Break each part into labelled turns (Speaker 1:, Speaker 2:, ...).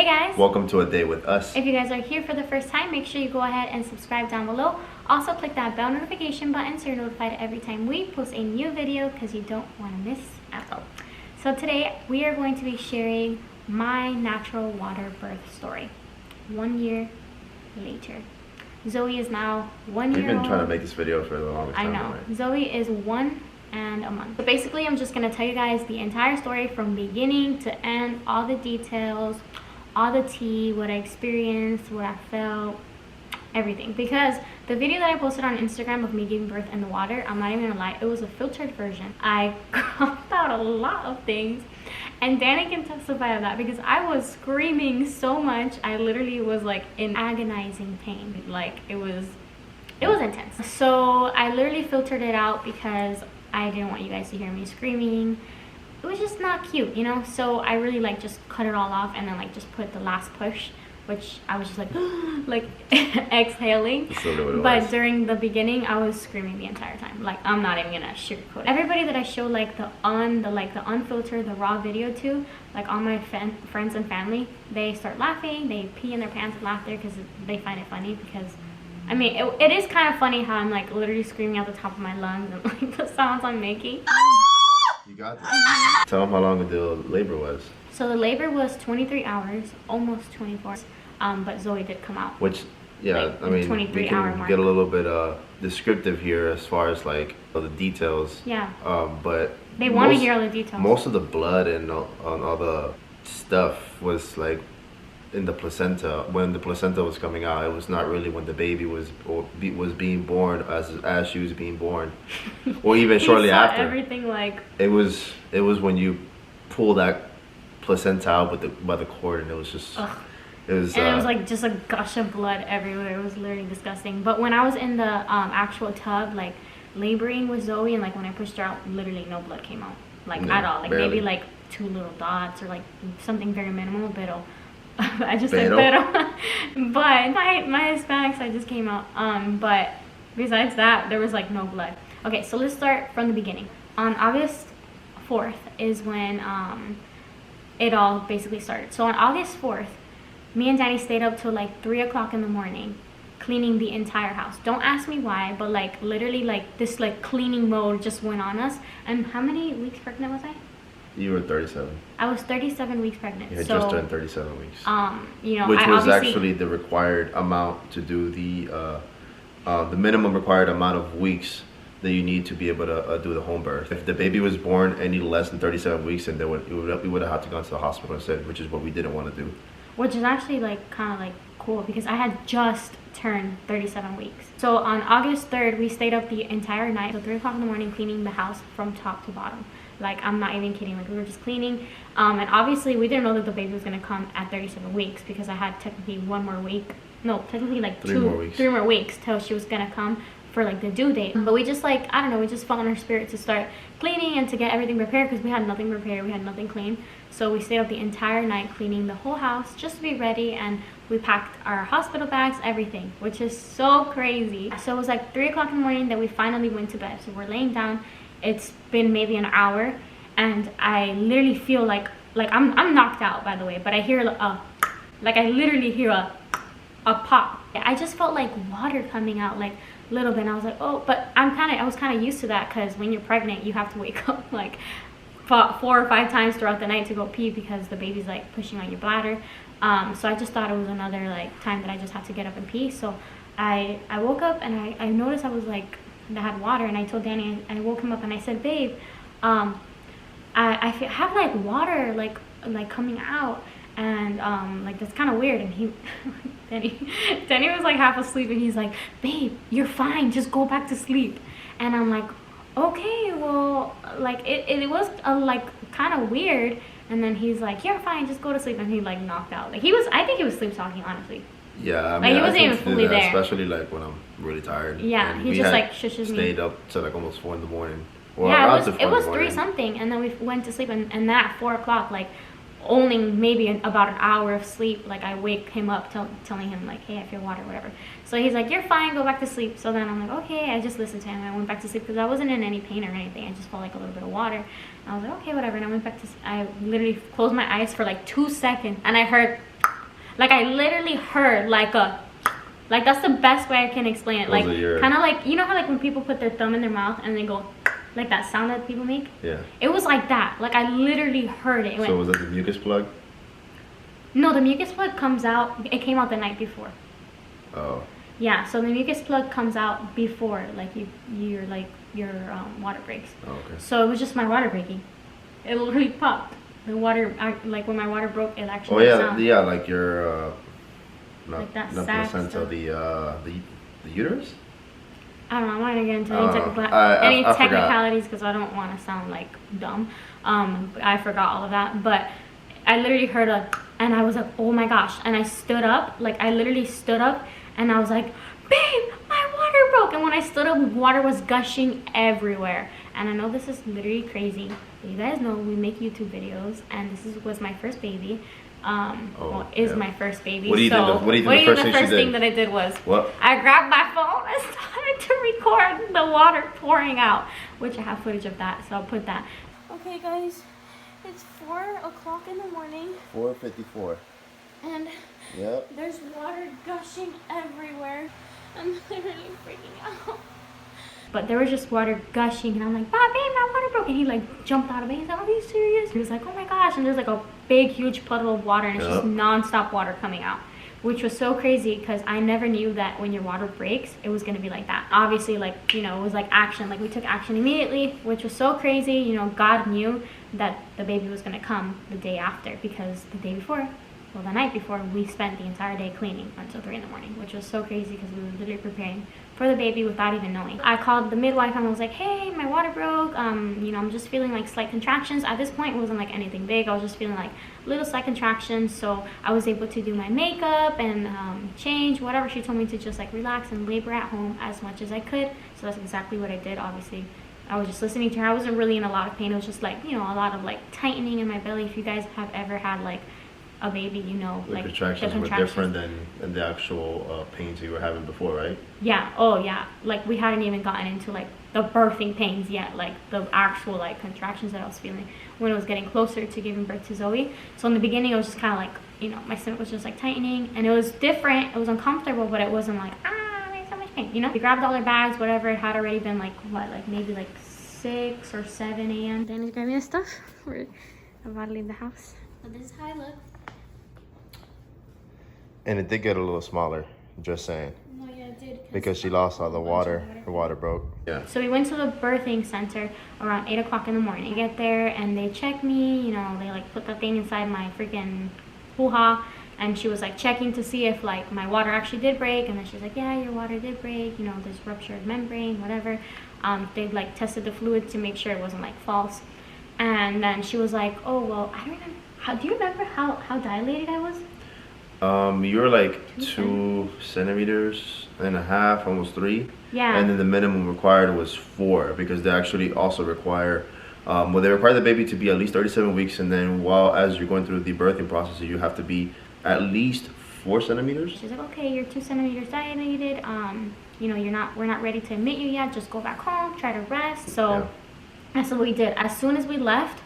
Speaker 1: Hey guys!
Speaker 2: Welcome to A Day With Us.
Speaker 1: If you guys are here for the first time, make sure you go ahead and subscribe down below. Also click that bell notification button so you're notified every time we post a new video because you don't want to miss out. So today we are going to be sharing my natural water birth story. 1 year later. Zoe is now 1 year old.
Speaker 2: We've been trying to make this video for the longest time.
Speaker 1: I know.
Speaker 2: Right?
Speaker 1: Zoe is 1 and a month. So basically I'm just going to tell you guys the entire story from beginning to end, all the details, all the tea, what I experienced, what I felt, everything. Because the video that I posted on Instagram of me giving birth in the water, I'm not even gonna lie, it was a filtered version. I cropped out a lot of things, and Danny can testify to that because I was screaming so much. I literally was like in agonizing pain. Like it was intense. So I literally filtered it out because I didn't want you guys to hear me screaming. It was just not cute, you know? So I really like just cut it all off and then like just put the last push, which I was just like like exhaling. But during the beginning I was screaming the entire time. Like I'm not even gonna sugarcoat it. Everybody that I show like the unfiltered, the raw video to, like all my friends and family, they start laughing, they pee in their pants with laughter because they find it funny. Because I mean it is kind of funny how I'm like literally screaming at the top of my lungs and like the sounds I'm making.
Speaker 2: You got this. Tell them how long the labor was.
Speaker 1: So the labor was 23 hours, almost 24. But Zoe did come out.
Speaker 2: Which, yeah,
Speaker 1: like,
Speaker 2: I mean, we can get a little bit descriptive here as far as like the details.
Speaker 1: Yeah.
Speaker 2: But
Speaker 1: they want to hear all the details.
Speaker 2: Most of the blood and all the stuff was like in the placenta. When the placenta was coming out, it was not really when the baby was being born as she was being born, or even shortly after.
Speaker 1: Everything like
Speaker 2: it was when you pull that placenta out by the cord, and it was just.
Speaker 1: Ugh.
Speaker 2: It was
Speaker 1: like just a gush of blood everywhere. It was literally disgusting. But when I was in the actual tub, like laboring with Zoe, and like when I pushed her out, literally no blood came out, like at all. Like barely. Maybe like 2 little dots or like something very minimal. Pero I just said pero. But my Hispanic side just came out. But besides that, there was like no blood. Okay, so let's start from the beginning. On August 4th is when it all basically started. So on August 4th. Me and Danny stayed up till like 3 o'clock in the morning cleaning the entire house. Don't ask me why, but like literally like this like cleaning mode just went on us. And how many weeks pregnant was I?
Speaker 2: You were 37.
Speaker 1: I was 37 weeks pregnant.
Speaker 2: You had just turned 37 weeks.
Speaker 1: You know,
Speaker 2: which was actually the required amount to do the minimum required amount of weeks that you need to be able to do the home birth. If the baby was born any less than 37 weeks, then we would have had to go to the hospital instead, which is what we didn't want to do.
Speaker 1: Which is actually like kind of like cool because I had just turned 37 weeks. So on August 3rd, we stayed up the entire night, so 3 o'clock in the morning, cleaning the house from top to bottom. Like I'm not even kidding, like we were just cleaning. And obviously we didn't know that the baby was gonna come at 37 weeks because I had technically 1 more week. No, technically like 3 more weeks till she was gonna come for like the due date. But we just like, I don't know, we just felt in our spirit to start cleaning and to get everything prepared because we had nothing prepared, we had nothing clean. So we stayed up the entire night cleaning the whole house just to be ready, and we packed our hospital bags, everything, which is so crazy. So it was like 3 o'clock in the morning that we finally went to bed. So we're laying down, it's been maybe an hour, and I literally feel like I'm knocked out, by the way, but I hear I literally hear a pop. I just felt like water coming out, like a little bit, and I was like, oh, but I was kind of used to that because when you're pregnant you have to wake up like 4 or 5 times throughout the night to go pee because the baby's like pushing on your bladder. So I just thought it was another like time that I just had to get up and pee. So I woke up and I noticed I was like, I had water, and I told Danny, I woke him up and I said, babe, I have like water like coming out, and like that's kind of weird. And he Danny was like half asleep, and he's like, babe, you're fine, just go back to sleep. And I'm like, okay, well, like it was like kind of weird. And then he's like, you're fine, just go to sleep. And he like knocked out. Like I think he was sleep talking, honestly.
Speaker 2: Yeah, I mean,
Speaker 1: like he wasn't even fully there.
Speaker 2: Especially like when I'm really tired.
Speaker 1: Yeah, he just like shushes me.
Speaker 2: Stayed up till like almost 4 in the morning. Well,
Speaker 1: yeah, it was 3 something, and then we went to sleep, and that 4 o'clock, like only maybe about an hour of sleep, like I wake him up telling him like, hey, I feel water, whatever. So he's like, you're fine, go back to sleep. So then I'm like, okay. I just listened to him. I went back to sleep because I wasn't in any pain or anything. I just felt like a little bit of water. And I was like, okay, whatever. And I went back to I literally closed my eyes for like 2 seconds, and I heard Like I literally heard like that's the best way I can explain it. Like kind of like, you know how like when people put their thumb in their mouth and they go like that sound that people make?
Speaker 2: Yeah.
Speaker 1: It was like that. Like I literally heard it.
Speaker 2: So was that the mucus plug?
Speaker 1: No, the mucus plug comes out. It came out the night before.
Speaker 2: Oh.
Speaker 1: Yeah, so the mucus plug comes out before like your water breaks.
Speaker 2: Oh, okay.
Speaker 1: So it was just my water breaking. It literally popped. The water, like when my water broke, it actually.
Speaker 2: Oh yeah, yeah, like your
Speaker 1: like that
Speaker 2: not
Speaker 1: sac
Speaker 2: placenta, the uterus.
Speaker 1: I don't know. I'm not gonna get into any
Speaker 2: I
Speaker 1: technicalities because I don't want to sound like dumb. I forgot all of that, but I literally heard and I was like, oh my gosh! And I stood up, like I literally stood up, and I was like, babe, my water broke. And when I stood up, water was gushing everywhere. And I know this is literally crazy, but you guys know we make YouTube videos, and this was my first baby. Is my first baby.
Speaker 2: What do you think?
Speaker 1: The first thing that I did was I grabbed my phone and started to record the water pouring out, which I have footage of that, so I'll put that. Okay, guys, it's 4 o'clock in the morning.
Speaker 2: 4:54.
Speaker 1: And
Speaker 2: yep.
Speaker 1: There's water gushing everywhere. I'm literally freaking out. But there was just water gushing, and I'm like, Bob, babe, my water broke. And he like jumped out of it. He's like, are you serious? He was like, oh my gosh. And there's like a big, huge puddle of water, and it's just non-stop water coming out, which was so crazy because I never knew that when your water breaks, it was going to be like that. Obviously, like, you know, it was like action. Like we took action immediately, which was so crazy. You know, God knew that the baby was going to come the day after, because the day before, well, the night before, we spent the entire day cleaning until 3 in the morning, which was so crazy because we were literally preparing for the baby without even knowing. I called the midwife and I was like, hey, my water broke. You know, I'm just feeling like slight contractions. At this point, it wasn't like anything big. I was just feeling like little slight contractions. So I was able to do my makeup and change, whatever. She told me to just like relax and labor at home as much as I could. So that's exactly what I did. Obviously, I was just listening to her. I wasn't really in a lot of pain. It was just like, you know, a lot of like tightening in my belly. If you guys have ever had like a baby, you know,
Speaker 2: the
Speaker 1: like
Speaker 2: contractions were different than the actual pains you were having before, right?
Speaker 1: Yeah. Oh yeah. Like we hadn't even gotten into like the birthing pains yet, like the actual like contractions that I was feeling when it was getting closer to giving birth to Zoe. So in the beginning, it was just kind of like, you know, my stomach was just like tightening, and it was different. It was uncomfortable, but it wasn't like I'm in so much pain, you know. We grabbed all our bags, whatever. It had already been like what, like maybe like 6 or 7 a.m. Danny's grabbing his stuff. We're about to leave the house. So this is how I look.
Speaker 2: And it did get a little smaller, just saying.
Speaker 1: No, yeah, it did.
Speaker 2: Because she lost all the water. Her water broke. Yeah.
Speaker 1: So we went to the birthing center around 8 o'clock in the morning. I get there and they check me, you know, they like put the thing inside my freaking hoo-ha. And she was like checking to see if like my water actually did break. And then she's like, yeah, your water did break. You know, there's ruptured membrane, whatever. They like tested the fluid to make sure it wasn't like false. And then she was like, oh, well, I don't remember. Do you remember how dilated I was?
Speaker 2: You were like 2 centimeters and a half, almost 3.
Speaker 1: Yeah.
Speaker 2: And then the minimum required was 4, because they actually also require, they require the baby to be at least 37 weeks, and then as you're going through the birthing process, you have to be at least 4 centimeters.
Speaker 1: She's like, okay, you're 2 centimeters dilated. You know, we're not ready to admit you yet. Just go back home, try to rest. So that's what we did. As soon as we left,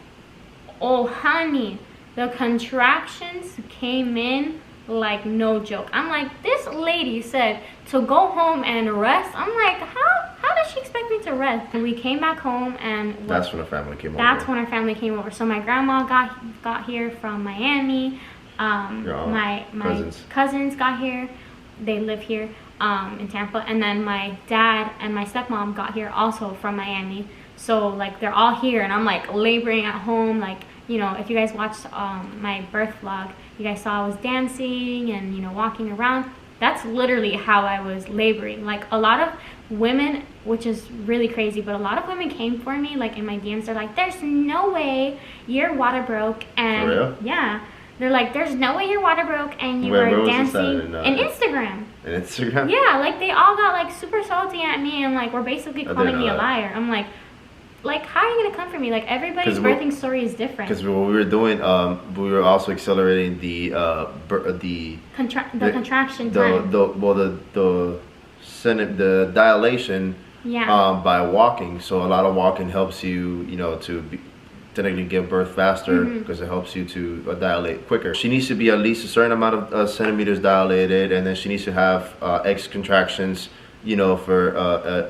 Speaker 1: oh honey, the contractions came in like no joke. I'm like, this lady said to go home and rest. I'm like, how does she expect me to rest? And we came back home, and
Speaker 2: that's when our family came over.
Speaker 1: That's when our family came over. So my grandma got here from Miami. My cousins got here. They live here in Tampa. And then my dad and my stepmom got here also from Miami. So like they're all here, and I'm like laboring at home. Like, you know, if you guys watched my birth vlog, you guys saw I was dancing and, you know, walking around. That's literally how I was laboring. Like a lot of women, which is really crazy, but a lot of women came for me like in my DMs. They're like, there's no way your water broke. And
Speaker 2: for real?
Speaker 1: Yeah, they're like, there's no way your water broke and you were dancing in Instagram.
Speaker 2: In Instagram?
Speaker 1: Yeah, like they all got like super salty at me and like were basically calling me a liar. I'm like, how are you gonna come for me? Like everybody's birthing story is different. Because
Speaker 2: what we were doing, we were also accelerating the
Speaker 1: contraction time.
Speaker 2: The dilation.
Speaker 1: Yeah.
Speaker 2: By walking. So a lot of walking helps you, you know, to technically give birth faster because it helps you to dilate quicker. She needs to be at least a certain amount of centimeters dilated, and then she needs to have X contractions, you know, for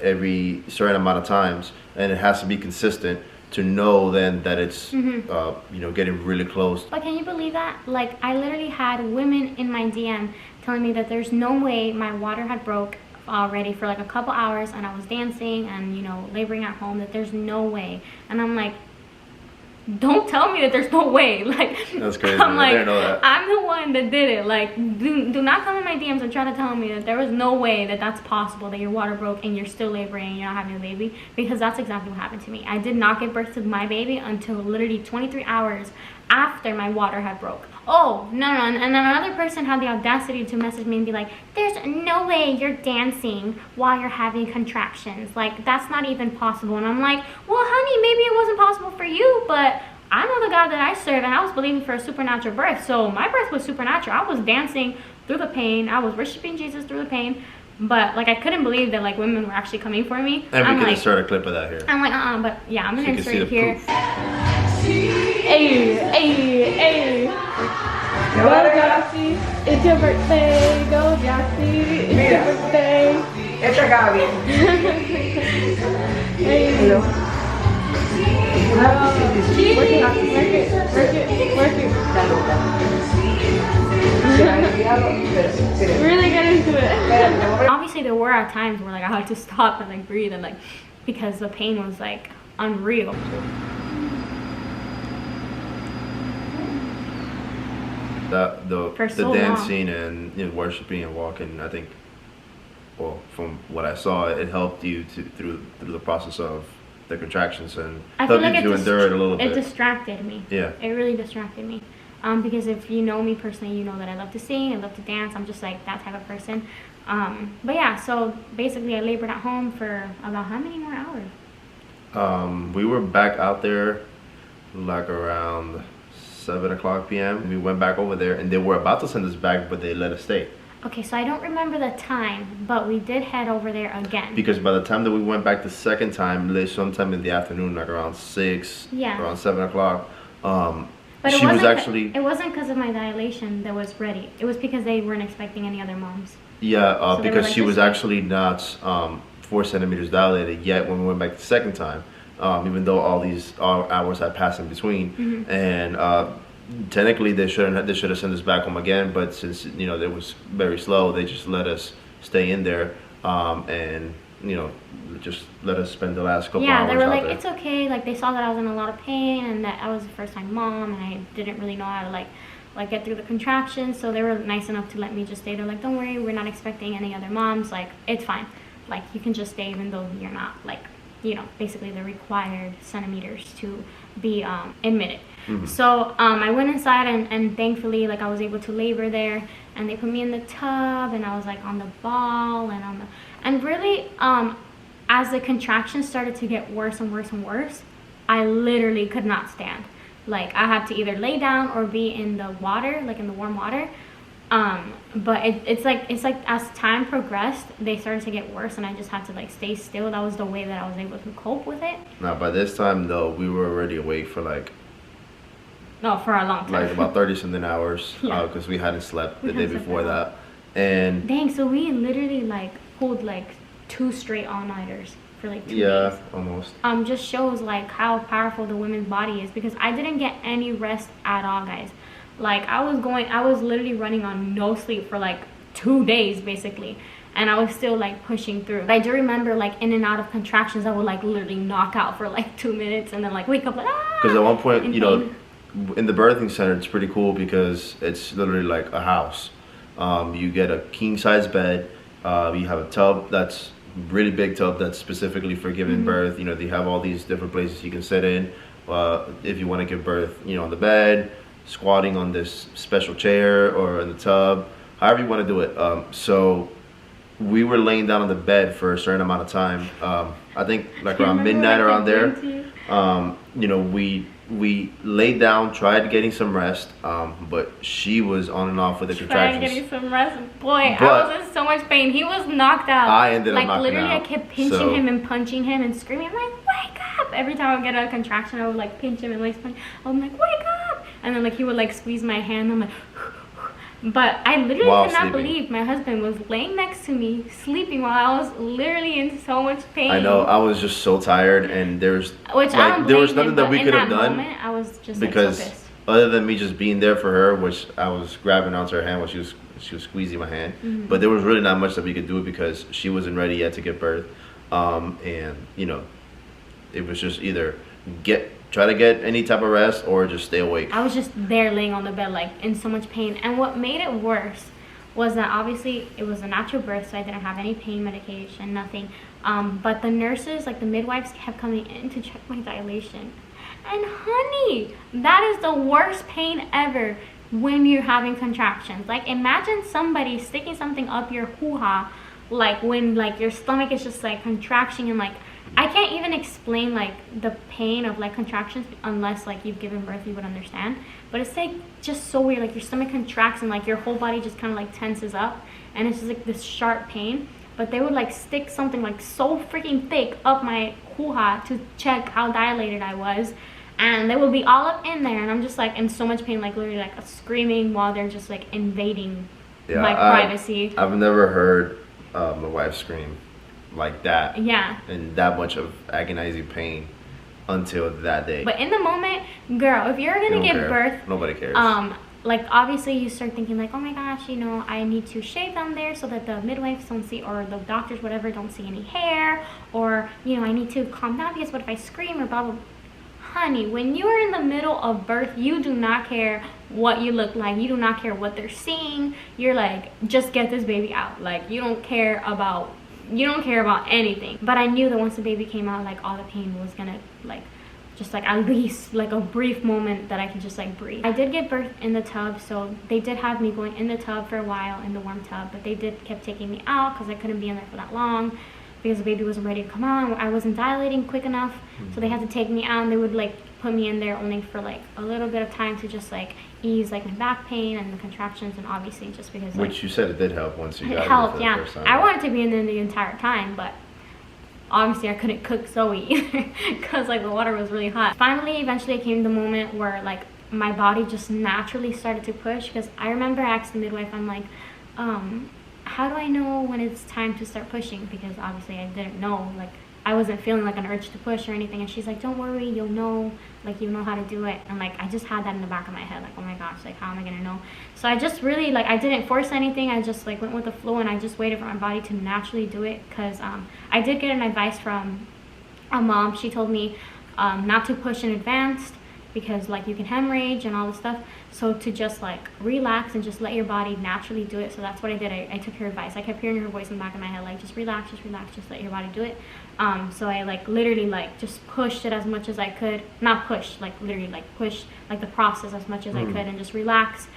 Speaker 2: every certain amount of times, and it has to be consistent to know then that it's you know, getting really close.
Speaker 1: But can you believe that? Like, I literally had women in my DM telling me that there's no way my water had broke already for like a couple hours, and I was dancing and, you know, laboring at home, that there's no way. And I'm like, don't tell me that there's no way. Like,
Speaker 2: that's crazy.
Speaker 1: I'm like,
Speaker 2: I didn't know that.
Speaker 1: I'm the one that did it. Like, do not come in my DMs and try to tell me that there was no way that that's possible, that your water broke and you're still laboring and you're not having a baby, because that's exactly what happened to me. I did not give birth to my baby until literally 23 hours after my water had broke. Oh, no. And then another person had the audacity to message me and be like, there's no way you're dancing while you're having contractions. Like, that's not even possible. And I'm like, well, honey, maybe it wasn't possible for you, but I know the God that I serve, and I was believing for a supernatural birth. So my birth was supernatural. I was dancing through the pain. I was worshiping Jesus through the pain. But, like, I couldn't believe that, like, women were actually coming for me.
Speaker 2: And we can
Speaker 1: like,
Speaker 2: insert a clip of that here.
Speaker 1: I'm like, but yeah, I'm gonna insert it here.
Speaker 2: Proof.
Speaker 1: Hey. Go, Jossie. It's your birthday. Go, Jossie. It's your birthday.
Speaker 3: Esta es Gaby.
Speaker 1: Hey.
Speaker 3: Hello.
Speaker 1: Work it. Really get into it. Obviously, there were at times where, like, I had to stop and, like, breathe, and, like, because the pain was, like, unreal.
Speaker 2: The dancing and, you know, worshiping and walking, I think, well, from what I saw, it helped you through the process of the contractions, and
Speaker 1: I feel
Speaker 2: helped
Speaker 1: like
Speaker 2: you to endure it a little bit.
Speaker 1: It distracted me.
Speaker 2: Yeah.
Speaker 1: It really distracted me. Because if you know me personally, you know that I love to sing, I love to dance. I'm just like that type of person. But yeah, so basically I labored at home for about how many more hours?
Speaker 2: We were back out there like around 7 o'clock p.m. We went back over there, and they were about to send us back, but they let us stay.
Speaker 1: Okay, so I don't remember the time, but we did head over there again.
Speaker 2: Because by the time that we went back the second time, late sometime in the afternoon, like around 6, around 7 o'clock,
Speaker 1: but
Speaker 2: she was actually...
Speaker 1: It wasn't because of my dilation that was ready. It was because they weren't expecting any other moms.
Speaker 2: Yeah,
Speaker 1: So
Speaker 2: because
Speaker 1: like,
Speaker 2: she was actually not 4 centimeters dilated yet when we went back the second time, even though all these hours had passed in between. And technically they should have sent us back home again, but since, you know, it was very slow, they just let us stay in there, and, you know, just let us spend the last couple hours
Speaker 1: Yeah, they were
Speaker 2: out
Speaker 1: like,
Speaker 2: there.
Speaker 1: it's okay. Like, they saw that I was in a lot of pain and that I was a first-time mom and I didn't really know how to like get through the contractions. So they were nice enough to let me just stay. They're like, don't worry, we're not expecting any other moms. Like, it's fine. Like, you can just stay even though you're not, like, you know, basically the required centimeters to be admitted. So I went inside and thankfully, like, I was able to labor there, and they put me in the tub, and I was like on the ball and really as the contractions started to get worse and worse and worse, I literally could not stand. Like, I had to either lay down or be in the water, like in the warm water. But it's like as time progressed, they started to get worse, and I just had to, like, stay still. That was the way that I was able to cope with it.
Speaker 2: Now, by this time, though, we were already awake for like...
Speaker 1: No, for a long time.
Speaker 2: Like about 30-something hours,
Speaker 1: Yeah.
Speaker 2: Because we hadn't slept the
Speaker 1: We
Speaker 2: day
Speaker 1: hadn't slept
Speaker 2: before
Speaker 1: at all.
Speaker 2: that. And
Speaker 1: Dang, so we literally, like, pulled, like, 2 straight all-nighters for, like, 2
Speaker 2: yeah,
Speaker 1: days.
Speaker 2: almost.
Speaker 1: Just shows, like, how powerful the women's body is, because I didn't get any rest at all, guys. Like, I was literally running on no sleep for, like, 2 days, basically. And I was still, like, pushing through. I do remember, like, in and out of contractions, I would, like, literally knock out for, like, 2 minutes and then, like, wake up, like, ah!
Speaker 2: Because at one point,
Speaker 1: in
Speaker 2: you know,
Speaker 1: pain.
Speaker 2: in the birthing center, it's pretty cool because it's literally like a house. You get a king-size bed. You have a tub that's really big tub that's specifically for giving birth. You know, they have all these different places you can sit in. If you want to give birth, you know, on the bed, squatting on this special chair, or in the tub, however you want to do it. So we were laying down on the bed for a certain amount of time. I think like around midnight, around there. You know, we laid down, tried getting some rest, but she was on and off with the contractions.
Speaker 1: Getting some rest. Boy,
Speaker 2: But
Speaker 1: I was in so much pain. He was knocked out.
Speaker 2: I ended up
Speaker 1: like,
Speaker 2: knocking
Speaker 1: literally,
Speaker 2: out,
Speaker 1: I kept pinching
Speaker 2: so-
Speaker 1: him and punching him and screaming. I'm like, wake up! up. Every time I would get a contraction, I would like pinch him and like I'm like, wake up. And then like he would like squeeze my hand. I'm like, but I literally
Speaker 2: While
Speaker 1: could not
Speaker 2: sleeping.
Speaker 1: believe my husband was laying next to me sleeping while I was literally in so much pain.
Speaker 2: I know, I was just so tired, and there's
Speaker 1: Which I
Speaker 2: like
Speaker 1: don't
Speaker 2: there was
Speaker 1: blame
Speaker 2: nothing
Speaker 1: him,
Speaker 2: that we
Speaker 1: but
Speaker 2: could
Speaker 1: in
Speaker 2: have
Speaker 1: that
Speaker 2: done
Speaker 1: moment, I was just
Speaker 2: because
Speaker 1: like so pissed.
Speaker 2: other than me just being there for her, which I was grabbing onto her hand while she was squeezing my hand,
Speaker 1: Mm-hmm.
Speaker 2: but there was really not much that we could do because she wasn't ready yet to give birth, and you know, it was just either try to get any type of rest or just stay awake.
Speaker 1: I was just there laying on the bed like in so much pain, and what made it worse was that obviously it was a natural birth, so I didn't have any pain medication, nothing, but the nurses, like the midwives, kept coming in to check my dilation. And honey, that is the worst pain ever when you're having contractions. Like imagine somebody sticking something up your hoo-ha, like when like your stomach is just like contracting, and like I can't even explain like the pain of like contractions unless like you've given birth, you would understand. But it's like just so weird, like your stomach contracts and like your whole body just kind of like tenses up, and it's just like this sharp pain. But they would like stick something like so freaking thick up my hoo-ha to check how dilated I was, and they would be all up in there, and I'm just like in so much pain, like literally like screaming while they're just like invading my privacy.
Speaker 2: I've never heard my wife scream like that.
Speaker 1: Yeah.
Speaker 2: And that much of agonizing pain until that day.
Speaker 1: But in the moment, girl, if you're gonna give birth,
Speaker 2: nobody cares.
Speaker 1: Like obviously you start thinking like, oh my gosh, you know, I need to shave down there so that the midwives don't see, or the doctors, whatever, don't see any hair, or you know, I need to calm down because what if I scream or blah blah blah. Honey, when you are in the middle of birth, you do not care what you look like. You do not care what they're seeing. You're like, just get this baby out. Like you don't care about anything. But I knew that once the baby came out, like all the pain was gonna like just like at least like a brief moment that I could just like breathe. I did give birth in the tub, so they did have me going in the tub for a while, in the warm tub, but they kept taking me out because I couldn't be in there for that long because the baby wasn't ready to come out. I wasn't dilating quick enough, so they had to take me out, and they would like put me in there only for like a little bit of time to just like ease like my back pain and the contractions, and obviously just because like,
Speaker 2: which you said it did help once you got
Speaker 1: it helped,
Speaker 2: for the
Speaker 1: yeah.
Speaker 2: first time.
Speaker 1: I wanted to be in there the entire time, but obviously I couldn't cook Zoe either because like the water was really hot. Finally, eventually it came the moment where like my body just naturally started to push, because I remember I asked the midwife, I'm like, how do I know when it's time to start pushing? Because obviously I didn't know, like I wasn't feeling like an urge to push or anything. And she's like, don't worry, you'll know, like you know how to do it. And like I just had that in the back of my head, like, oh my gosh, like how am I gonna know? So I just really like, I didn't force anything. I just like went with the flow, and I just waited for my body to naturally do it. Because I did get an advice from a mom. She told me not to push in advance because like you can hemorrhage and all this stuff. So to just like relax and just let your body naturally do it. So that's what I did. I took her advice. I kept hearing her voice in the back of my head, like just relax, just let your body do it. So I like literally like just pushed it as much as I could. Not push, like literally like push like the process as much as I could, and just relax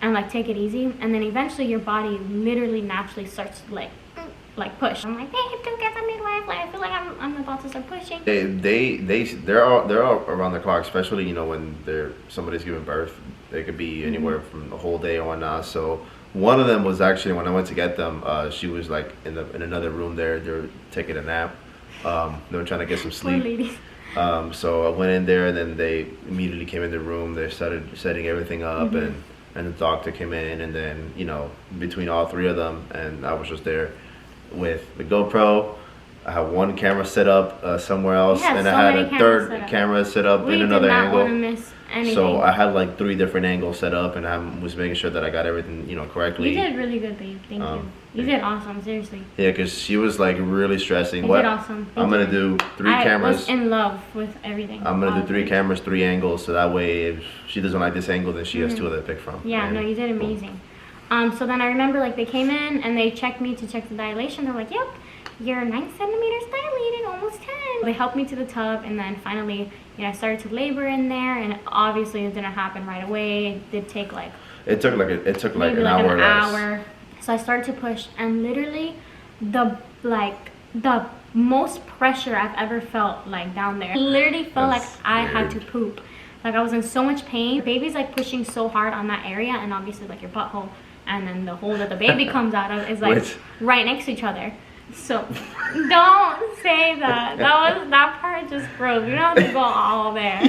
Speaker 1: and like take it easy. And then eventually your body literally naturally starts to like push. I'm like, hey, don't get the midwife. Like I feel like I'm about to start pushing.
Speaker 2: They're all around the clock, especially you know when somebody's giving birth. They could be anywhere from the whole day or whatnot. So one of them was actually, when I went to get them, she was like in another room there. They were taking a nap. They were trying to get some sleep.
Speaker 1: Poor ladies.
Speaker 2: So I went in there, and then they immediately came in the room. They started setting everything up, and the doctor came in, and then you know between all three of them, and I was just there with the GoPro. I had one camera set up somewhere else, and I had a third camera set up in another angle.
Speaker 1: Miss anything.
Speaker 2: So I had like 3 different angles set up, and I was making sure that I got everything, you know, correctly.
Speaker 1: You did really good, babe. Thank you. You did awesome, seriously.
Speaker 2: Yeah, because she was like really stressing.
Speaker 1: You did awesome.
Speaker 2: I'm gonna do 3 cameras.
Speaker 1: I was in love with everything.
Speaker 2: I'm gonna do 3 cameras, 3 angles, so that way if she doesn't like this angle, then she has 2 to pick from.
Speaker 1: Yeah, no, you did amazing. So then I remember like they came in and they checked me to check the dilation. They're like, yep, you're 9 centimeters dilated, almost 10. They helped me to the tub, and then finally, you know, I started to labor in there, and obviously it didn't happen right away. It did take like
Speaker 2: it took like an hour.
Speaker 1: So I started to push, and literally the most pressure I've ever felt like down there. I literally felt like I had to poop. Like I was in so much pain. The baby's like pushing so hard on that area, and obviously like your butthole and then the hole that the baby comes out of is like right next to each other. So don't say that. That part just gross. We don't have to go all there.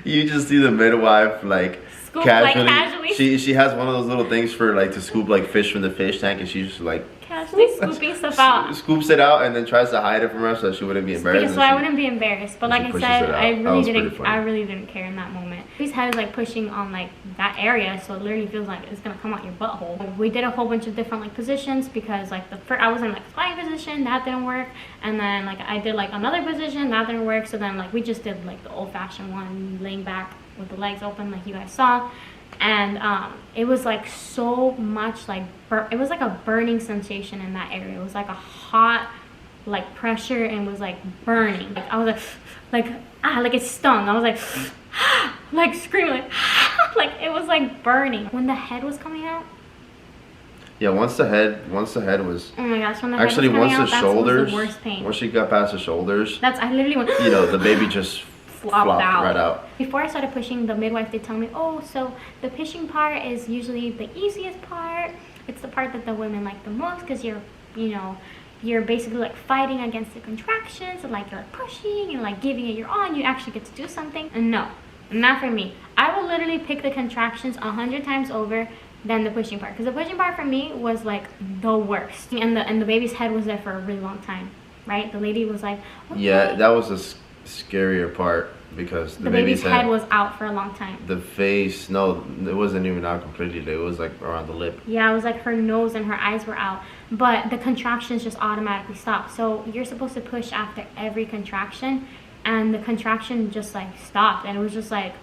Speaker 2: You just see the midwife like
Speaker 1: Scoop, casually.
Speaker 2: She has one of those little things for like to scoop like fish from the fish tank, and she's just like
Speaker 1: casually scooping stuff out.
Speaker 2: Scoops it out and then tries to hide it from her so she wouldn't be embarrassed.
Speaker 1: So I wouldn't be embarrassed. But like I said, I really didn't care in that moment. His head is like pushing on like that area, so it literally feels like it's gonna come out your butthole. We did a whole bunch of different like positions because like I was in like a spine position, that didn't work, and then like I did like another position, that didn't work. So then like we just did like the old-fashioned one, laying back with the legs open like you guys saw. And it was like so much like it was like a burning sensation in that area. It was like a hot like pressure and was like burning. Like I was like it stung. I was like like screaming like it was like burning when the head was coming out.
Speaker 2: Yeah, once the head was.
Speaker 1: Oh my gosh! When the
Speaker 2: actually
Speaker 1: head was coming
Speaker 2: once the
Speaker 1: out,
Speaker 2: shoulders,
Speaker 1: that was the worst pain.
Speaker 2: Once she got past the shoulders,
Speaker 1: I literally went.
Speaker 2: You know, the baby just flopped right out.
Speaker 1: Before I started pushing, the midwife did tell me, oh, so the pushing part is usually the easiest part. It's the part that the women like the most because you're basically like fighting against the contractions and like you're pushing and like giving it your all and you actually get to do something. And no, not for me. I will literally pick the contractions 100 times over than the pushing part, because the pushing part for me was like the worst. And the baby's head was there for a really long time, right? The lady was like, okay.
Speaker 2: Yeah, that was the scarier part because
Speaker 1: the baby's head was out for a long time.
Speaker 2: The face, no, it wasn't even out completely. It was like around the lip.
Speaker 1: Yeah, it was like her nose and her eyes were out, but the contractions just automatically stopped. So you're supposed to push after every contraction, and the contraction just like stopped, and it was just like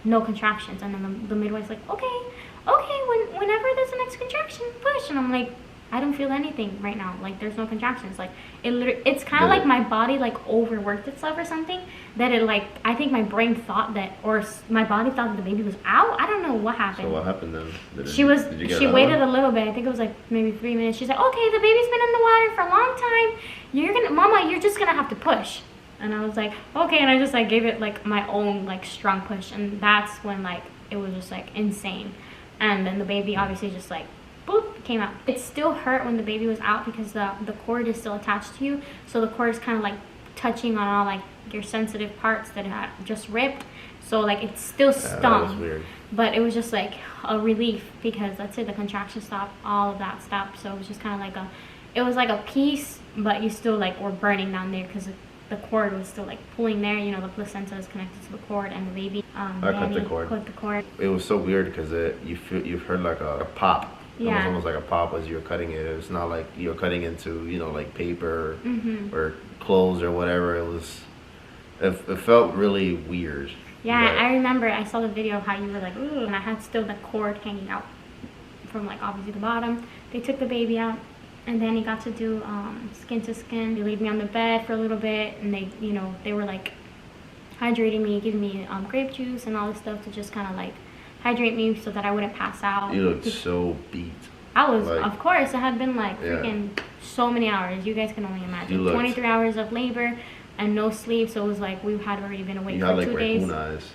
Speaker 1: no contractions. And then the midwife's like, okay, whenever there's a next contraction, push. And I'm like, I don't feel anything right now. Like there's no contractions. Like it's kind of like my body like overworked itself or something, that it like, I think my brain thought that, or my body thought that the baby was out. I don't know what happened.
Speaker 2: So what happened then?
Speaker 1: She waited a little bit. I think it was like maybe 3 minutes. She's like, okay, the baby's been in the water for a long time. Mama, you're just gonna have to push. And I was like, okay. And I just like gave it like my own like strong push, and that's when like it was just like insane. And then the baby obviously just like boop, came out. It still hurt when the baby was out because the cord is still attached to you, so the cord is kind of like touching on all like your sensitive parts that had just ripped, so like it still stung.
Speaker 2: That was weird.
Speaker 1: But it was just like a relief because that's it, the contraction stopped, all of that stopped. So it was just kind of like it was like a piece, but you still like were burning down there because the cord was still like pulling there. You know, the placenta is connected to the cord, and the baby
Speaker 2: I cut the cord. It was so weird because you've heard like a pop. Yeah. It was almost like a pop as you were cutting it. It was not like you were cutting into, like paper or clothes or whatever. It felt really weird.
Speaker 1: Yeah, I remember I saw the video of how you were like, ooh, and I had still the cord hanging out from like obviously the bottom. They took the baby out, and then he got to do skin to skin. They laid me on the bed for a little bit, and they were like hydrating me, giving me grape juice and all this stuff to just kind of like hydrate me so that I wouldn't pass out.
Speaker 2: You looked so beat.
Speaker 1: I was, like, of course, it had been like freaking so many hours. You guys can only imagine. 23 hours of labor and no sleep. So it was like we had already been awake for 2 days.
Speaker 2: Eyes.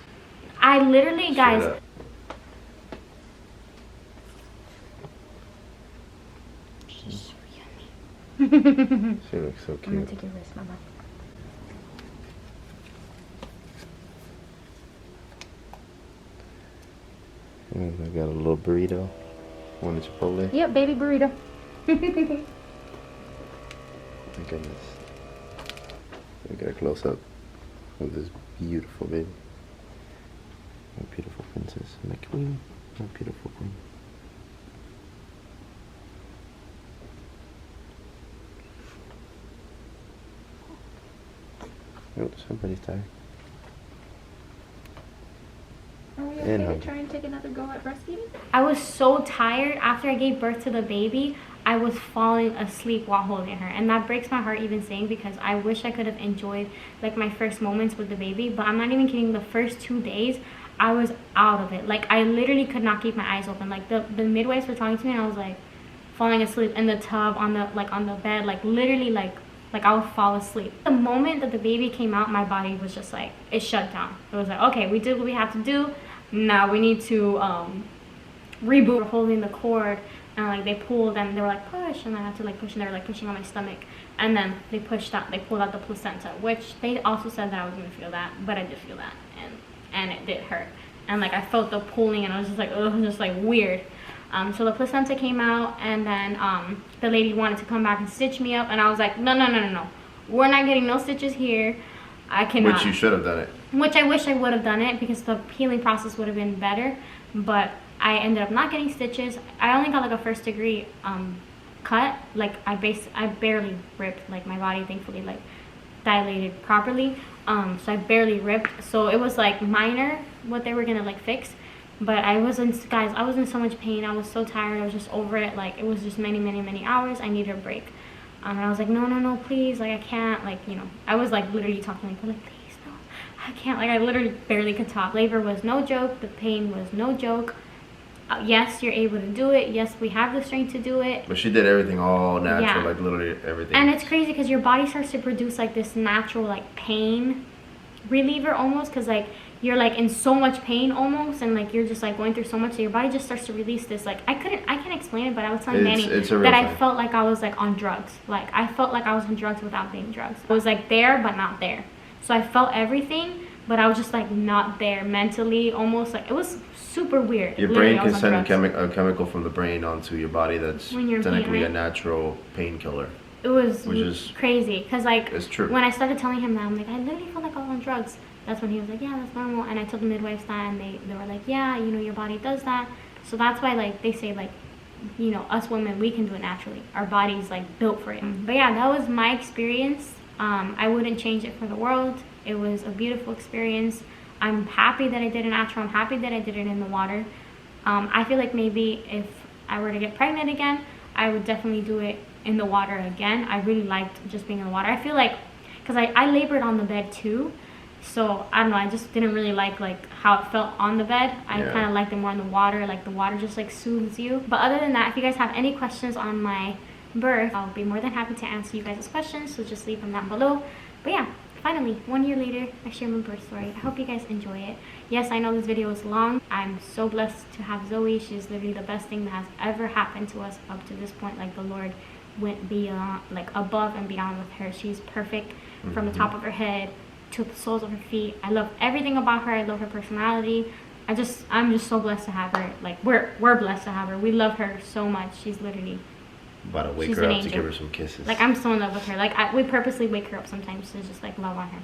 Speaker 1: I literally, guys.
Speaker 2: She looks so cute.
Speaker 1: I'm gonna take your wrist, Mama.
Speaker 2: I got a little burrito. One of Chipotle.
Speaker 1: Yep, baby burrito.
Speaker 2: My goodness. Let me get a close up of this beautiful baby. My beautiful princess. My queen. My beautiful queen. Oh, somebody's tired.
Speaker 1: Are we okay to try and take another go at breastfeeding? I was so tired after I gave birth to the baby. I was falling asleep while holding her, and that breaks my heart even saying, because I wish I could have enjoyed like my first moments with the baby. But I'm not even kidding, the first 2 days I was out of it. Like I literally could not keep my eyes open. Like the midwives were talking to me and I was like falling asleep in the tub on the bed, like literally like I would fall asleep. The moment that the baby came out, my body was just like, it shut down. It was like, okay, we did what we have to do. Now we need to reboot. Holding the cord and like they pulled and they were like push, and I had to like push, and they were like pushing on my stomach, and then they pulled out the placenta, which they also said that I was gonna feel that, but I did feel that, and it did hurt, and like I felt the pulling, and I was just like, ugh, just like weird. So the placenta came out, and then the lady wanted to come back and stitch me up, and I was like, no, we're not getting no stitches here. I cannot.
Speaker 2: Which you should have done it.
Speaker 1: Which I wish I would have done it, because the healing process would have been better, but I ended up not getting stitches. I only got like a 1st degree cut. Like I barely ripped. Like my body thankfully like dilated properly. So I barely ripped. So it was like minor what they were gonna like fix. But I was in so much pain. I was so tired. I was just over it. Like it was just many hours. I needed a break. And I was like, no, please. Like I can't. Like, you know, I was like literally talking like please, no, I can't. Like I literally barely could talk. Labor was no joke. The pain was no joke. Yes, you're able to do it. Yes, we have the strength to do it.
Speaker 2: But she did everything all natural,
Speaker 1: yeah.
Speaker 2: Like literally everything.
Speaker 1: And it's crazy because your body starts to produce like this natural like pain reliever almost, because like you're like in so much pain almost, and like you're just like going through so much, so your body just starts to release this like I can't explain it, but I was telling Manny that I felt like I was like on drugs. Like I felt like I was on drugs without being drugs. I was like there but not there. So I felt everything, but I was just like not there mentally, almost. Like it was super weird.
Speaker 2: Your brain can send a chemical from the brain onto your body that's technically a natural painkiller.
Speaker 1: It was crazy, because like
Speaker 2: it's true.
Speaker 1: When I started telling him that, I'm like, I literally felt like I was on drugs. That's when he was like, yeah, that's normal. And I told the midwives that, and they were like, yeah, you know, your body does that. So that's why like they say like, you know, us women, we can do it naturally. Our body's like built for it. But yeah, that was my experience. I wouldn't change it for the world. It was a beautiful experience. I'm happy that I did it natural. I'm happy that I did it in the water. I feel like maybe if I were to get pregnant again, I would definitely do it in the water again. I really liked just being in the water. I feel like, because I labored on the bed too, so I don't know, I just didn't really like how it felt on the bed. I kind of liked it more in the water. Like the water just like soothes you. But other than that, if you guys have any questions on my birth, I'll be more than happy to answer you guys' questions, so just leave them down below. But yeah, finally, 1 year later, I share my birth story. I hope you guys enjoy it. Yes, I know this video is long. I'm so blessed to have Zoe. She's literally the best thing that has ever happened to us up to this point. Like the Lord went beyond, like above and beyond with her. She's perfect from the top of her head to the soles of her feet. I love everything about her. I love her personality. I'm just so blessed to have her. Like we're blessed to have her. We love her so much. She's literally
Speaker 2: about to wake her up to give her some kisses. Like
Speaker 1: I'm so in love with her. Like we purposely wake her up sometimes to just like love on her.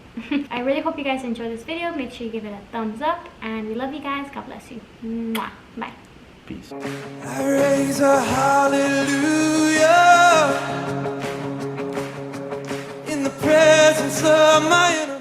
Speaker 1: I really hope you guys enjoy this video. Make sure you give it a thumbs up, and we love you guys. God bless you. Mwah. Bye.
Speaker 2: Peace.
Speaker 3: I raise a hallelujah in the presence of my enemy.